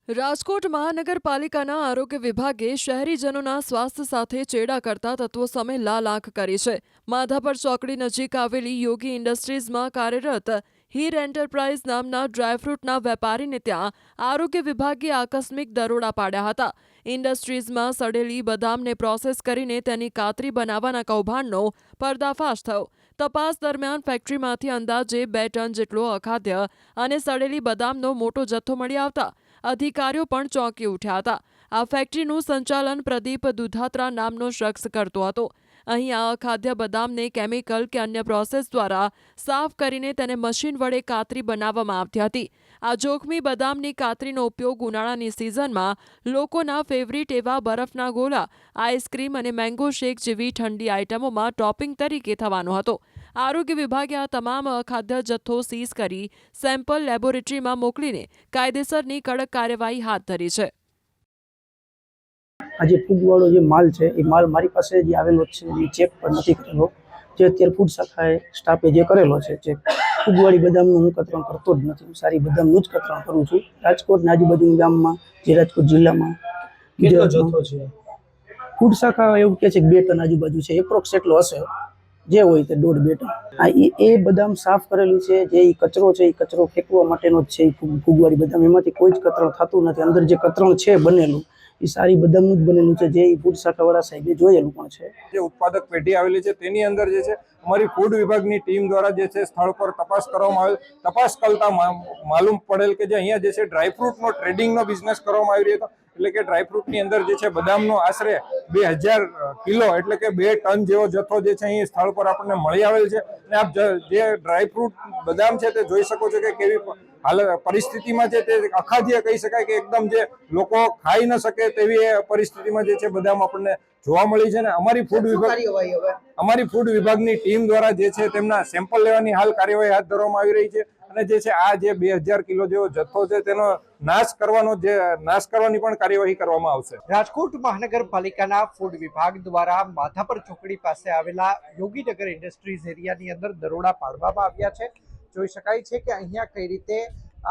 રાજકોટ મહાનગરપાલિકાના આરોગ્ય વિભાગે શહેરીજનોના સ્વાસ્થ્ય સાથે ચેડા કરતા તત્વો સામે લાલ આંખ કરી છે। માધાપર ચોકડી નજીક આવેલી યોગી ઇન્ડસ્ટ્રીઝમાં કાર્યરત હીર એન્ટરપ્રાઇઝ નામના ડ્રાયફ્રૂટના વેપારીને ત્યાં આરોગ્ય વિભાગે આકસ્મિક દરોડા પાડ્યા હતા। ઇન્ડસ્ટ્રીઝમાં સડેલી બદામને પ્રોસેસ કરીને તેની કાતરી બનાવવાના કૌભાંડનો પર્દાફાશ થયો। તપાસ દરમિયાન ફેક્ટરીમાંથી અંદાજે 2 ટન જેટલો અખાદ્ય અને સડેલી બદામનો મોટો જથ્થો મળી આવતા અધિકારીઓ પણ ચોંકી ઉઠ્યા હતા। આ ફેક્ટરીનું સંચાલન પ્રદીપ દુધાત્રા નામનો શખ્સ કરતો હતો। અહીં આ અખાદ્ય બદામને કેમિકલ કે અન્ય પ્રોસેસ દ્વારા સાફ કરીને તેને મશીન વડે કાતરી બનાવવામાં આવતી હતી। આ જોખમી બદામની કાતરીનો ઉપયોગ ઉનાળાની સિઝનમાં લોકોના ફેવરિટ એવા બરફના ગોલા, આઈસ્ક્રીમ અને મેંગો શેક જેવી ઠંડી આઇટમોમાં ટોપિંગ તરીકે થવાનો હતો। આરોગ્ય વિભાગે આ તમામ અખાદ્ય જથ્થો સીઝ કરી સેમ્પલ લેબોરેટરીમાં મોકલીને કાયદેસરની કડક કાર્યવાહી હાથ ધરી છે। આ જે ફૂગવાળો જે માલ છે એ માલ મારી પાસે જે આવેલો છે એ ચેક પણ નથી કરેલો, જે અત્યારે ફૂડ શાખાએ સ્ટાફે જે કરેલો છે ચેક। ફૂગવાળી બદામનું હું કતરણ કરતો જ નથી, હું સારી બદામનું જ કતરણ કરું છું। રાજકોટના આજુબાજુના ગામમાં, જે રાજકોટ જિલ્લામાં કેટલો જથ્થો છે? ફૂડ શાખા એવું કહે છે કે 2 ટન આજુબાજુ છે, એપ્રોક્સ એટલો હશે, જે હોય તે 1.5-2 ટન। આ એ બદામ સાફ કરેલી છે, જે એ કચરો છે એ કચરો ફેંકવા માટેનો જ છે। ફૂગવાળી બદામ એમાંથી કોઈ જ કતરણ થતું નથી, અંદર જે કતરણ છે બનેલું એ સારી બદામનું જ બનેલું છે, જે ફૂડ શાખાવાળા સાહેબે જોયેલું પણ છે। જે ઉત્પાદક પેઢી આવેલી છે તેની અંદર જે છે અમારી ફૂડ વિભાગની ટીમ દ્વારા જે છે સ્થળ પર તપાસ કરવામાં આવેલ। તપાસ કરતા માલુમ પડેલ કે જે અહીંયા જે છે ડ્રાયફ્રૂટનો ટ્રેડિંગનો બિઝનેસ કરવામાં આવી રહ્યો હતો, એટલે કે ડ્રાયફ્રૂટની અંદર જે છે બદામનો આશરે 2000 કિલો એટલે કે 2 ટન જેવો જથ્થો જે છે અહીં સ્થળ પર આપણને મળી આવેલ છે। અને આપ જે ડ્રાયફ્રૂટ બદામ છે તે જોઈ શકો છો કે કેવી હાલ પરિસ્થિતિમાં છે, તે અખાદ્ય કહી શકાય કે એકદમ જે લોકો ખાઈ ન શકે તેવી પરિસ્થિતિમાં જે છે બદામ આપણને જોવા મળી છે। ને અમારી ફૂડ વિભાગની ટીમ દ્વારા જે છે તેમના સેમ્પલ લેવાની હાલ કાર્યવાહી હાથ ધરવામાં આવી રહી છે। અને જે છે આ જે 2000 કિલો જેવો જથ્થો છે તેનો નાશ કરવાની પણ કાર્યવાહી કરવામાં આવશે। રાજકોટ મહાનગરપાલિકાના ફૂડ વિભાગ દ્વારા માધાપર ચોકડી પાસે આવેલા યોગીનગર ઇન્ડસ્ટ્રીઝ એરિયાની અંદર દરોડા પાડવામાં આવ્યા છે। જોઈ શકાય છે કે અહીંયા કઈ રીતે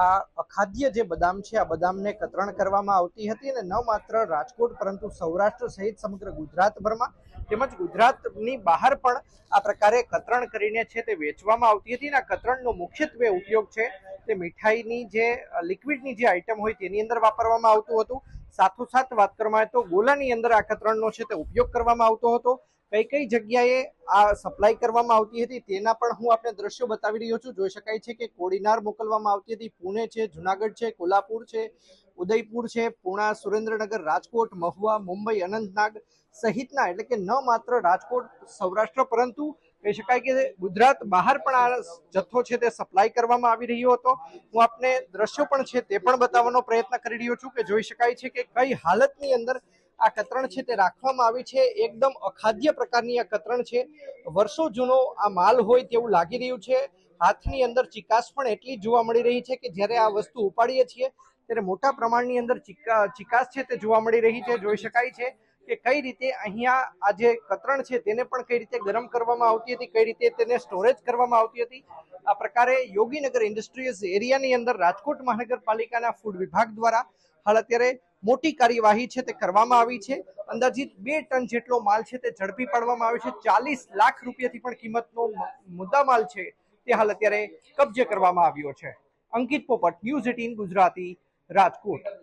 આ અખાદ્ય જે બદામ છે આ બદામને કતરણ કરવામાં આવતી હતી, અને ન માત્ર રાજકોટ પરંતુ સૌરાષ્ટ્ર સહિત સમગ્ર ગુજરાતભરમાં તેમજ ગુજરાતની બહાર પણ આ પ્રકારે કતરણ કરીને છે તે વેચવામાં આવતી હતી। અને આ કતરણનો મુખ્યત્વે ઉપયોગ છે તે મીઠાઈની જે લિક્વિડની જે આઈટમ હોય તેની અંદર વાપરવામાં આવતું હતું। સાથોસાથ વાત કરવામાં આવે તો ગોલાની અંદર આ કતરણનો છે તે ઉપયોગ કરવામાં આવતો હતો। કઈ કઈ જગ્યાએ આ સપ્લાય કરવામાં આવતી હતી તેના પણ હું આપને દ્રશ્યો બતાવી રહ્યો છું। જોઈ શકાય છે કે કોડીનાર મોકલવામાં આવતી હતી, પુણે છે, જુનાગઢ છે, કોલ્હાપુર છે, ઉદયપુર છે, પૂણા, સુરેન્દ્રનગર, રાજકોટ, મહુવા, મુંબઈ, અનંતનાગ સહિતના, એટલે કે ન માત્ર રાજકોટ સૌરાષ્ટ્ર પરંતુ કહી શકાય કે ગુજરાત બહાર પણ આ જથ્થો છે તે સપ્લાય કરવામાં આવી રહ્યો હતો। હું આપને દ્રશ્યો પણ છે તે પણ બતાવવાનો પ્રયત્ન કરી રહ્યો છું કે જોઈ શકાય છે કે કઈ હાલતની અંદર આ કતરણ છે તે રાખવામાં આવી છે। એકદમ અખાદ્ય પ્રકારની આ કતરણ છે, વર્ષો જૂનો આ માલ હોય તેવું લાગી રહ્યું છે। હાથની અંદર ચિકાસ પણ એટલી જોવા મળી રહી છે કે જ્યારે આ વસ્તુ ઉપાડીએ છીએ ત્યારે મોટા પ્રમાણની અંદર ચિકાસ છે તે જોવા મળી રહી છે। જોઈ શકાય છે કે કઈ રીતે અહીંયા આ જે કતરણ છે તેને પણ કઈ રીતે ગરમ કરવામાં આવતી હતી, કઈ રીતે તેને સ્ટોરેજ કરવામાં આવતી હતી। આ પ્રકારે યોગીનગર ઇન્ડસ્ટ્રીઝ એરિયાની અંદર રાજકોટ મહાનગરપાલિકાના ફૂડ વિભાગ દ્વારા હાલ અત્યારે મોટી કાર્યવાહી છે તે કરવામાં આવી છે। અંદાજિત 2 ટન જેટલો માલ છે તે ઝડપી પાડવામાં આવ્યો છે। 40 લાખ રૂપિયાથી પણ કિંમતનો મુદ્દા માલ છે તે હાલ અત્યારે કબજે કરવામાં આવ્યો છે। અંકિત પોપટ, ન્યૂઝ 18 ગુજરાતી, રાજકોટ।